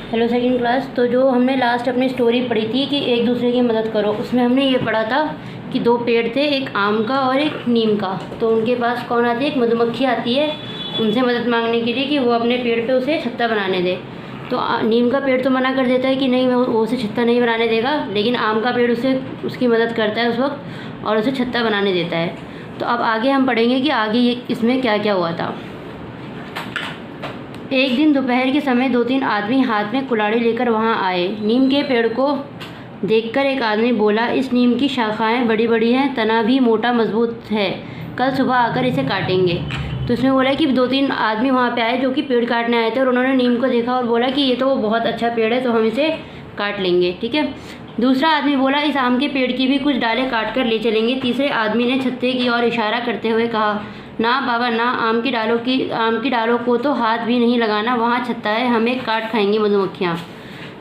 Hello second class. तो जो हमने लास्ट अपनी स्टोरी पढ़ी थी कि एक दूसरे की मदद करो, उसमें हमने ये पढ़ा था कि दो पेड़ थे, एक आम का और एक नीम का। तो उनके पास कौन आती है? एक मधुमक्खी आती है उनसे मदद मांगने के लिए कि वो अपने पेड़ पे उसे छत्ता बनाने दे। तो नीम का पेड़ तो मना कर देता है कि नहीं, वो उसे छत्ता नहीं बनाने देगा, लेकिन आम का पेड़ उसे उसकी मदद करता है उस वक्त और उसे छत्ता बनाने देता है। तो अब आगे हम पढ़ेंगे कि आगे ये इसमें क्या क्या हुआ था। एक दिन दोपहर के समय 2-3 आदमी हाथ में कुल्हाड़ी लेकर वहां आए। नीम के पेड़ को देखकर एक आदमी बोला, इस नीम की शाखाएं बड़ी बड़ी हैं, तना भी मोटा मजबूत है, कल सुबह आकर इसे काटेंगे। तो इसमें बोला कि 2-3 आदमी वहाँ पे आए जो कि पेड़ काटने आए थे और उन्होंने नीम को देखा और बोला कि ये तो बहुत अच्छा पेड़ है, तो हम इसे काट लेंगे। ठीक है। दूसरा आदमी बोला, इस आम के पेड़ की भी कुछ डालें काट कर ले चलेंगे। तीसरे आदमी ने छत्ते की ओर इशारा करते हुए कहा, ना बाबा ना, आम की डालों को तो हाथ भी नहीं लगाना, वहाँ छत्ता है, हमें काट खाएंगी मधुमक्खियाँ।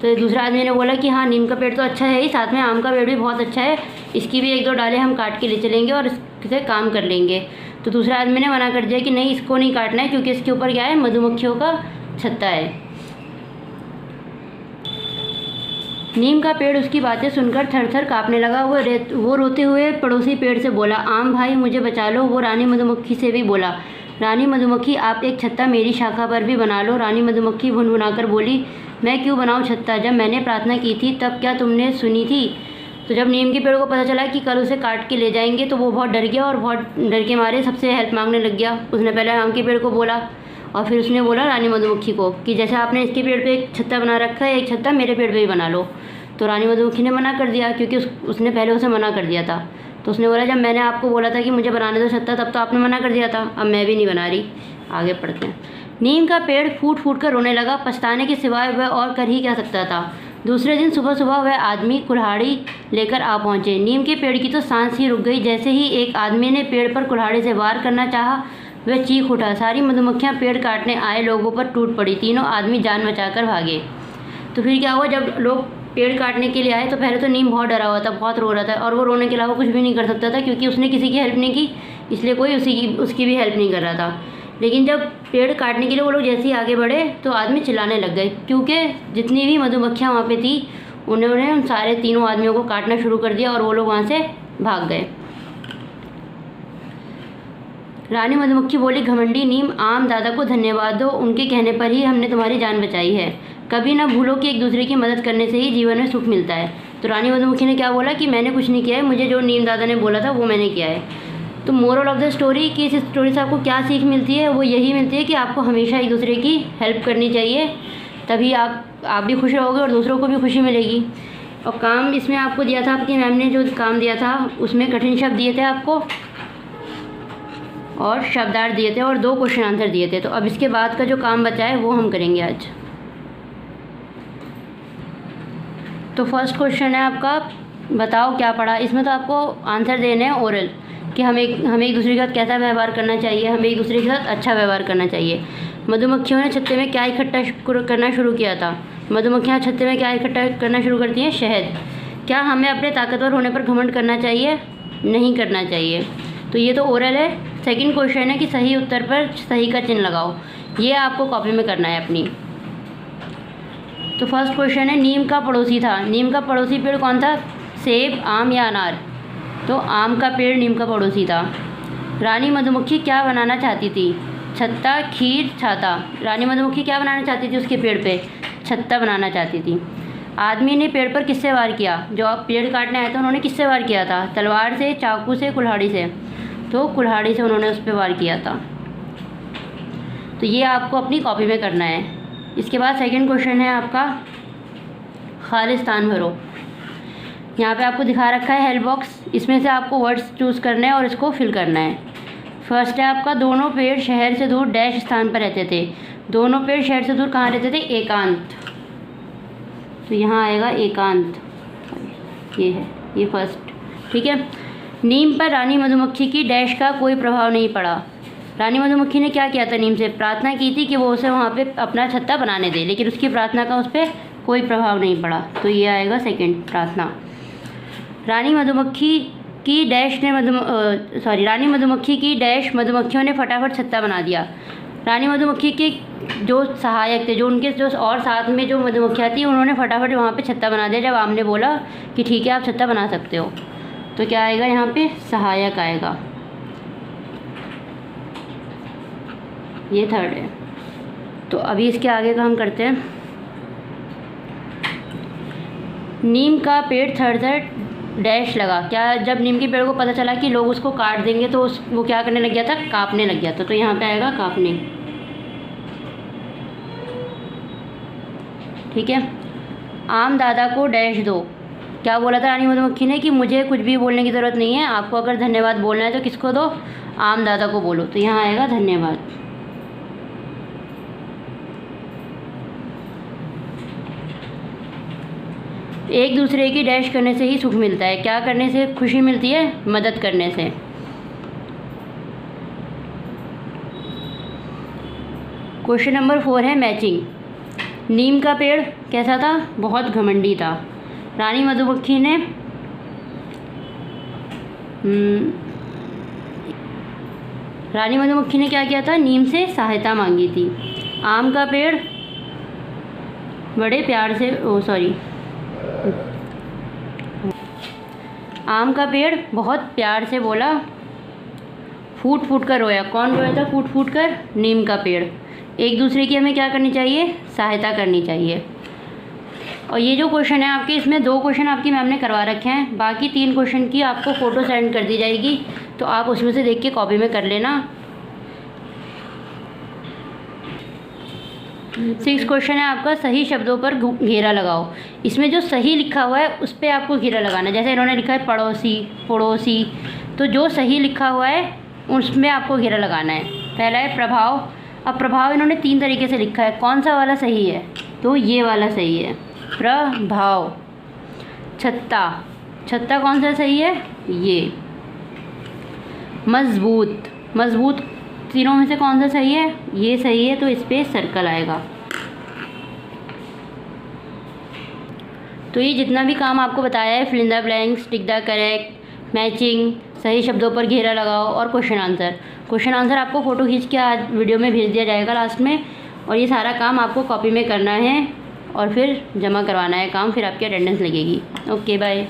तो दूसरा आदमी ने बोला कि हाँ, नीम का पेड़ तो अच्छा है ही, साथ में आम का पेड़ भी बहुत अच्छा है, इसकी भी 1-2 डालें हम काट के ले चलेंगे और इससे काम कर लेंगे। तो दूसरा आदमी ने मना कर दिया कि नहीं, इसको नहीं काटना है, क्योंकि इसके ऊपर क्या है, मधुमक्खियों का छत्ता है। नीम का पेड़ उसकी बातें सुनकर थर थर काँपने लगा। वो रोते हुए पड़ोसी पेड़ से बोला, आम भाई मुझे बचा लो। वो रानी मधुमक्खी से भी बोला, रानी मधुमक्खी आप एक छत्ता मेरी शाखा पर भी बना लो। रानी मधुमक्खी भुनभुनाकर बोली, मैं क्यों बनाऊँ छत्ता, जब मैंने प्रार्थना की थी तब क्या तुमने सुनी थी? तो जब नीम के पेड़ को पता चला कि कल उसे काट के ले जाएंगे तो वो बहुत डर गया और बहुत डर के मारे सबसे हेल्प मांगने लग गया। उसने पहले आम के पेड़ को बोला और फिर उसने बोला रानी मधुमक्खी को कि जैसे आपने इसके पेड़ पे एक छत्ता बना रखा है, एक छत्ता मेरे पेड़ पे भी बना लो। तो रानी मधुमक्खी ने मना कर दिया, क्योंकि उसने पहले उसे मना कर दिया था। तो उसने बोला, जब मैंने आपको बोला था कि मुझे बनाने दो छत्ता, तब तो आपने मना कर दिया था, अब मैं भी नहीं बना रही। आगे पढ़ते हैं। नीम का पेड़ फूट फूट कर रोने लगा। पछताने के सिवाय वह और कर ही क्या सकता था। दूसरे दिन सुबह सुबह वह आदमी कुल्हाड़ी लेकर आ पहुँचे। नीम के पेड़ की तो सांस ही रुक गई। जैसे ही एक आदमी ने पेड़ पर कुल्हाड़ी से वार करना चाहा, वह चीख उठा। सारी मधुमक्खियाँ पेड़ काटने आए लोगों पर टूट पड़ी। तीनों आदमी जान बचाकर भागे। तो फिर क्या हुआ, जब लोग पेड़ काटने के लिए आए तो पहले तो नीम बहुत डरा हुआ था, बहुत रो रहा था, और वो रोने के अलावा कुछ भी नहीं कर सकता था, क्योंकि उसने किसी की हेल्प नहीं की, इसलिए कोई उसकी भी हेल्प नहीं कर रहा था। लेकिन जब पेड़ काटने के लिए वो लोग जैसे ही आगे बढ़े तो आदमी चिल्लाने लग गए, क्योंकि जितनी भी मधुमक्खियाँ वहाँ पे थी उन्होंने उन सारे तीनों आदमियों को काटना शुरू कर दिया और वो लोग वहाँ से भाग गए। रानी मधुमक्खी बोली, घमंडी नीम, आम दादा को धन्यवाद दो, उनके कहने पर ही हमने तुम्हारी जान बचाई है। कभी ना भूलो कि एक दूसरे की मदद करने से ही जीवन में सुख मिलता है। तो रानी मधुमक्खी ने क्या बोला कि मैंने कुछ नहीं किया है, मुझे जो नीम दादा ने बोला था वो मैंने किया है। तो मोरल ऑफ द स्टोरी कि इस स्टोरी से आपको क्या सीख मिलती है, वो यही मिलती है कि आपको हमेशा एक दूसरे की हेल्प करनी चाहिए, तभी आप भी खुश रहोगे और दूसरों को भी खुशी मिलेगी। और काम इसमें आपको दिया था, आपकी मैम ने जो काम दिया था उसमें कठिन शब्द दिए थे आपको और शब्दार्थ दिए थे और 2 क्वेश्चन आंसर दिए थे। तो अब इसके बाद का जो काम बचा है वो हम करेंगे आज। तो फर्स्ट क्वेश्चन है आपका, बताओ क्या पढ़ा। इसमें तो आपको आंसर देने हैं ओरल, कि हमें एक दूसरे के साथ कैसा व्यवहार करना चाहिए, हमें एक दूसरे के साथ अच्छा व्यवहार करना चाहिए। मधुमक्खियों ने छत्ते में क्या इकट्ठा करना शुरू किया था? मधुमक्खियाँ छत्ते में क्या इकट्ठा करना शुरू करती हैं? शहद। क्या हमें अपने ताकतवर होने पर घमंड करना चाहिए? नहीं करना चाहिए। तो ये तो ओरल है। सेकंड क्वेश्चन है कि सही उत्तर पर सही का चिन्ह लगाओ। ये आपको कॉपी में करना है अपनी। तो फर्स्ट क्वेश्चन है, नीम का पड़ोसी था। नीम का पड़ोसी पेड़ कौन था? सेब, आम या अनार? तो आम का पेड़ नीम का पड़ोसी था। रानी मधुमक्खी क्या बनाना चाहती थी? छत्ता, खीर, छाता। रानी मधुमक्खी क्या बनाना चाहती थी उसके पेड़ पे? छत्ता बनाना चाहती थी। आदमी ने पेड़ पर किससे वार किया? जो आप पेड़ काटने आए थे उन्होंने किससे वार किया था? तलवार से, चाकू से, कुल्हाड़ी से? तो कुल्हाड़ी से उन्होंने उस पर वार किया था। तो ये आपको अपनी कॉपी में करना है। इसके बाद सेकंड क्वेश्चन है आपका, खाली स्थान भरो। यहाँ पे आपको दिखा रखा है हेल्प बॉक्स, इसमें से आपको वर्ड्स चूज़ करना है और इसको फिल करना है। फर्स्ट है आपका, दोनों पेड़ शहर से दूर डैश स्थान पर रहते थे। दोनों पेड़ शहर से दूर कहाँ रहते थे? एकांत। तो यहाँ आएगा एकांत, ये है, ये फर्स्ट। ठीक है। नीम पर रानी मधुमक्खी की डैश का कोई प्रभाव नहीं पड़ा। रानी मधुमक्खी ने क्या किया था? नीम से प्रार्थना की थी कि वो उसे वहाँ पे अपना छत्ता बनाने दे, लेकिन उसकी प्रार्थना का उस पर कोई प्रभाव नहीं पड़ा। तो ये आएगा सेकंड, प्रार्थना। रानी मधुमक्खी की मधुमक्खी की डैश मधुमक्खियों ने फटाफट छत्ता बना दिया। रानी मधुमक्खी के जो सहायक थे, जो उनके जो और साथ में जो मधुमक्खियाँ थी, उन्होंने फटाफट वहाँ पे छत्ता बना दिया जब आम ने बोला कि ठीक है आप छत्ता बना सकते हो। तो क्या आएगा यहाँ पे? सहायक आएगा। ये थर्ड है। तो अभी इसके आगे का हम करते हैं। नीम का पेड़ थर डैश लगा। क्या जब नीम के पेड़ को पता चला कि लोग उसको काट देंगे तो वो क्या करने लग गया था? कांपने लग गया था। तो यहाँ पे आएगा कांपने। ठीक है। आम दादा को डैश दो। क्या बोला था रानी मधुमक्खी ने कि मुझे कुछ भी बोलने की ज़रूरत नहीं है, आपको अगर धन्यवाद बोलना है तो किसको दो? आम दादा को बोलो। तो यहाँ आएगा धन्यवाद। एक दूसरे की डैश करने से ही सुख मिलता है। क्या करने से खुशी मिलती है? मदद करने से। क्वेश्चन नंबर 4 है मैचिंग। नीम का पेड़ कैसा था? बहुत घमंडी था। रानी मधुमक्खी ने क्या किया था? नीम से सहायता मांगी थी। आम का पेड़ बड़े प्यार से आम का पेड़ बहुत प्यार से बोला, फूट फूट कर रोया। कौन रोया था फूट फूट कर? नीम का पेड़। एक दूसरे की हमें क्या करनी चाहिए? सहायता करनी चाहिए। और ये जो क्वेश्चन है आपके, इसमें 2 क्वेश्चन आपकी मैम ने करवा रखे हैं, बाकी 3 क्वेश्चन की आपको फ़ोटो सेंड कर दी जाएगी, तो आप उसमें से देख के कॉपी में कर लेना। 6 क्वेश्चन है आपका, सही शब्दों पर घेरा लगाओ। इसमें जो सही लिखा हुआ है उस पर आपको घेरा लगाना। जैसे इन्होंने लिखा है पड़ोसी, पड़ोसी, तो जो सही लिखा हुआ है उसमें आपको घेरा लगाना है। पहला है प्रभाव। अब प्रभाव इन्होंने 3 तरीके से लिखा है, कौन सा वाला सही है? तो ये वाला सही है, प्रभाव। छत्ता, छत्ता कौन सा सही है? ये। मजबूत, मजबूत तीनों में से कौन सा सही है? ये सही है, तो इस पर सर्कल आएगा। तो ये जितना भी काम आपको बताया है, fill in the blanks, tick the correct, matching, सही शब्दों पर घेरा लगाओ और क्वेश्चन आंसर। क्वेश्चन आंसर आपको फ़ोटो खींच के आज वीडियो में भेज दिया जाएगा लास्ट में, और ये सारा काम आपको कॉपी में करना है और फिर जमा करवाना है काम, फिर आपकी अटेंडेंस लगेगी। Okay bye.